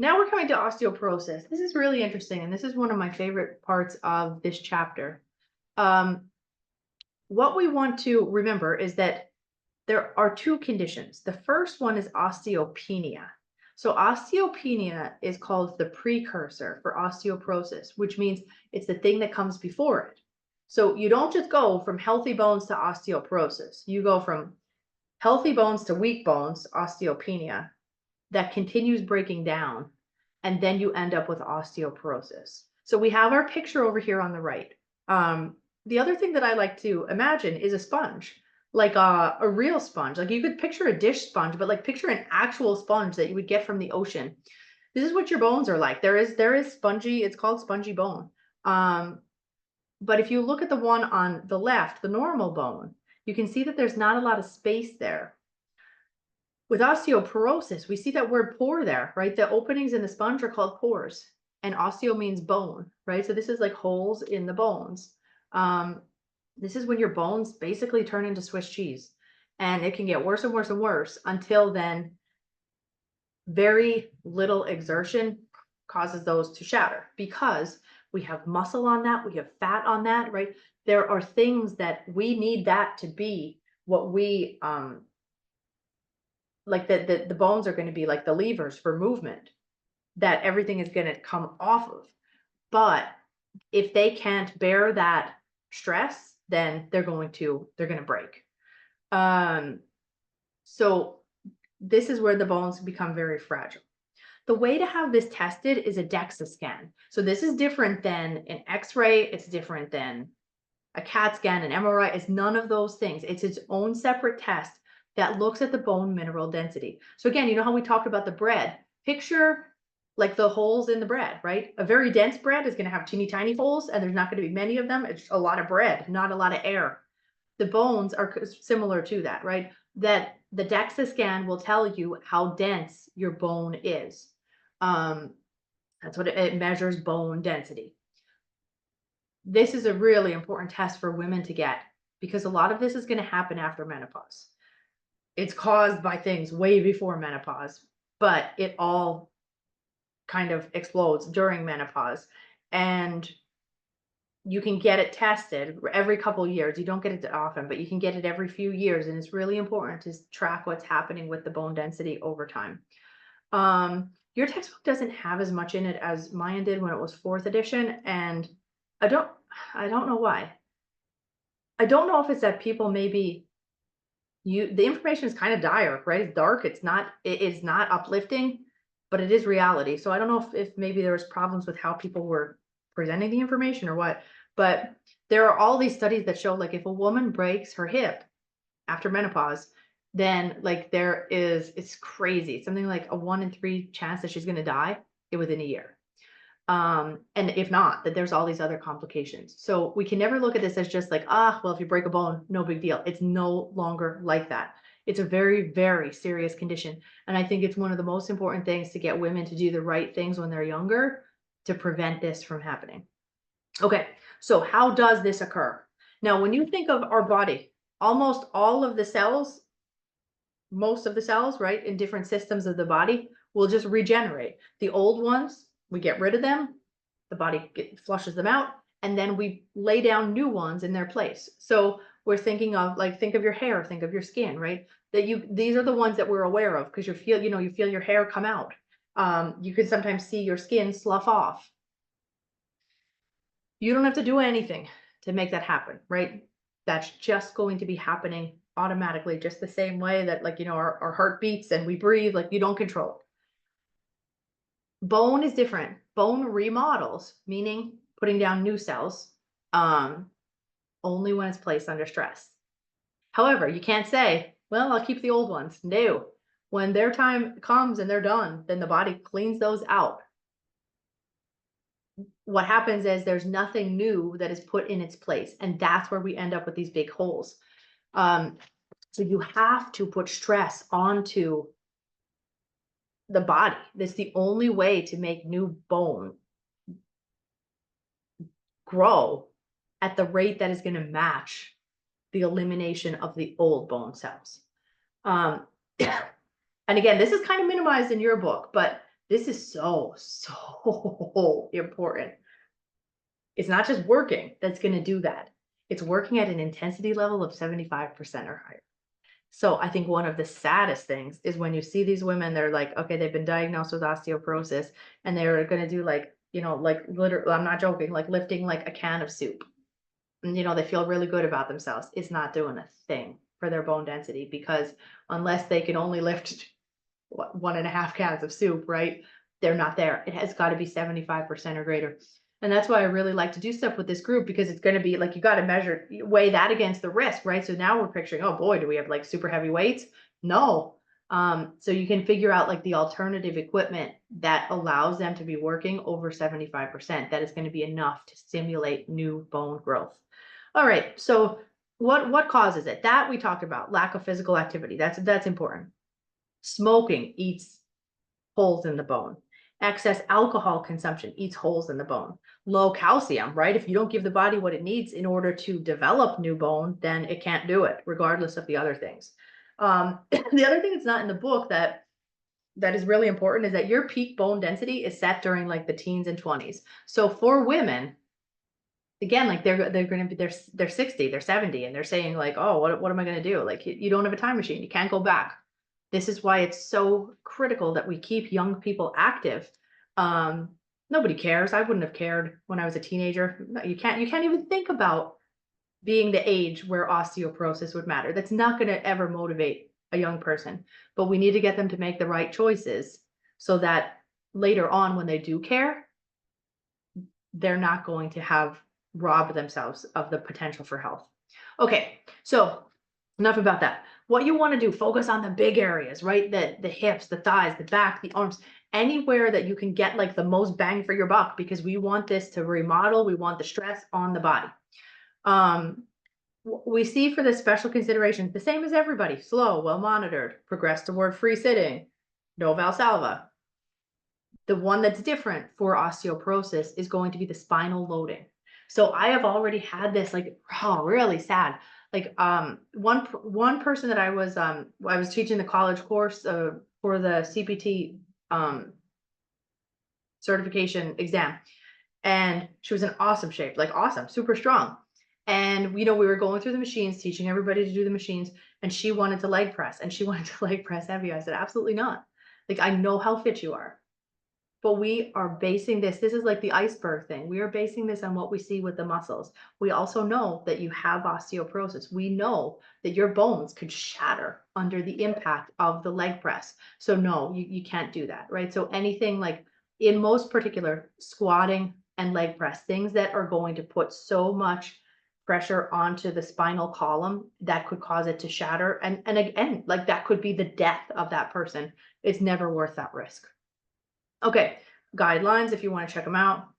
Now we're coming to osteoporosis. This is really interesting, and this is one of my favorite parts of this chapter. Um, what we want to remember is that there are two conditions. The first one is osteopenia. So osteopenia is called the precursor for osteoporosis, which means it's the thing that comes before it. So you don't just go from healthy bones to osteoporosis. You go from healthy bones to weak bones, osteopenia, that continues breaking down, and then you end up with osteoporosis. So we have our picture over here on the right. The other thing that I like to imagine is a sponge, like a real sponge. Like you could picture a dish sponge, but like picture an actual sponge that you would get from the ocean. This is what your bones are like. There is spongy. It's called spongy bone. Um, but if you look at the one on the left, the normal bone, you can see that there's not a lot of space there. With osteoporosis, we see that word pore there, right? The openings in the sponge are called pores, and osteo means bone, right? So this is like holes in the bones. Um, this is when your bones basically turn into Swiss cheese, and it can get worse and worse and worse until then very little exertion causes those to shatter because we have muscle on that, we have fat on that, right? There are things that we need that to be what we like the bones are going to be like the levers for movement that everything is going to come off of. But if they can't bear that stress, then they're going to break. Um, so this is where the bones become very fragile. The way to have this tested is a DEXA scan. So this is different than an X-ray. It's different than a CAT scan, an MRI. It's none of those things. It's its own separate test that looks at the bone mineral density. So again, you know how we talked about the bread? Picture like the holes in the bread, right? A very dense bread is going to have teeny tiny holes, and there's not going to be many of them. It's a lot of bread, not a lot of air. The bones are similar to that, right? That the DEXA scan will tell you how dense your bone is. Um, that's what it measures, bone density. This is a really important test for women to get because a lot of this is going to happen after menopause. It's caused by things way before menopause, but it all kind of explodes during menopause. And you can get it tested every couple years. You don't get it often, but you can get it every few years. And it's really important to track what's happening with the bone density over time. Your textbook doesn't have as much in it as mine did when it was fourth edition. And I don't, I don't know why. I don't know if it's that people maybe the information is kind of dire, right? It's dark. It is not uplifting, but it is reality. So I don't know if maybe there was problems with how people were presenting the information or what, but there are all these studies that show like if a woman breaks her hip after menopause, then like it's crazy. Something like a 1 in 3 chance that she's going to die within a year. And if not, that there's all these other complications. So we can never look at this as just like, well, if you break a bone, no big deal. It's no longer like that. It's a very, very serious condition. And I think it's one of the most important things to get women to do the right things when they're younger to prevent this from happening. Okay, so how does this occur? Now, when you think of our body, almost all of the cells, most of the cells, right, in different systems of the body will just regenerate. The old ones, we get rid of them, the body flushes them out, and then we lay down new ones in their place. So we're thinking of like, think of your hair, think of your skin, right? These are the ones that we're aware of because you feel your hair come out. You can sometimes see your skin slough off. You don't have to do anything to make that happen, right? That's just going to be happening automatically, just the same way that our heart beats and we breathe, like you don't control it. Bone is different. Bone remodels, meaning putting down new cells, only when it's placed under stress. However, you can't say, well, I'll keep the old ones. No. When their time comes and they're done, then the body cleans those out. What happens is there's nothing new that is put in its place. And that's where we end up with these big holes. So you have to put stress onto the body. That's the only way to make new bone grow at the rate that is going to match the elimination of the old bone cells. And again, this is kind of minimized in your book, but This is so, so important. It's not just working that's going to do that. It's working at an intensity level of 75% or higher. So I think one of the saddest things is when you see these women, they're like, okay, they've been diagnosed with osteoporosis and they're going to do like, like literally, I'm not joking, like lifting like a can of soup. And, they feel really good about themselves. It's not doing a thing for their bone density because unless they can only lift 1.5 cans of soup, right? They're not there. It has got to be 75% or greater. And that's why I really like to do stuff with this group because it's going to be like you got to weigh that against the risk, right? So now we're picturing, oh boy, do we have like super heavy weights? No. So you can figure out like the alternative equipment that allows them to be working over 75%. That is going to be enough to stimulate new bone growth. All right. So what causes it? That we talked about, lack of physical activity. That's important. Smoking eats holes in the bone. Excess alcohol consumption eats holes in the bone. Low calcium, right? If you don't give the body what it needs in order to develop new bone, then it can't do it, regardless of the other things. The other thing that's not in the book that is really important is that your peak bone density is set during like the teens and 20s. So for women, again, like they're going to be they're 60, they're 70, and they're saying like, oh, what am I going to do? Like you don't have a time machine, you can't go back. This is why it's so critical that we keep young people active. Um, Nobody cares. I wouldn't have cared when I was a teenager. You can't even think about being the age where osteoporosis would matter. That's not going to ever motivate a young person. But we need to get them to make the right choices so that later on when they do care, they're not going to have robbed themselves of the potential for health. Okay, so enough about that. What you want to do, focus on the big areas, right? The hips, the thighs, the back, the arms, anywhere that you can get like the most bang for your buck, because we want this to remodel. We want the stress on the body. We see for the special considerations, the same as everybody, slow, well monitored, progress toward free sitting, no Valsalva. The one that's different for osteoporosis is going to be the spinal loading. So I have already had this like, oh, really sad. Like one person that I was teaching the college course for the CPT certification exam, and she was in awesome shape, like awesome, super strong. And we were going through the machines, teaching everybody to do the machines, and she wanted to leg press, and she wanted to leg press heavy. I said, absolutely not. Like, I know how fit you are. But we are basing this is like the iceberg thing. We are basing this on what we see with the muscles. We also know that you have osteoporosis. We know that your bones could shatter under the impact of the leg press. So no, you can't do that, right? So anything like, in most particular, squatting and leg press, things that are going to put so much pressure onto the spinal column that could cause it to shatter. And again, like that could be the death of that person. It's never worth that risk. Okay, guidelines if you want to check them out.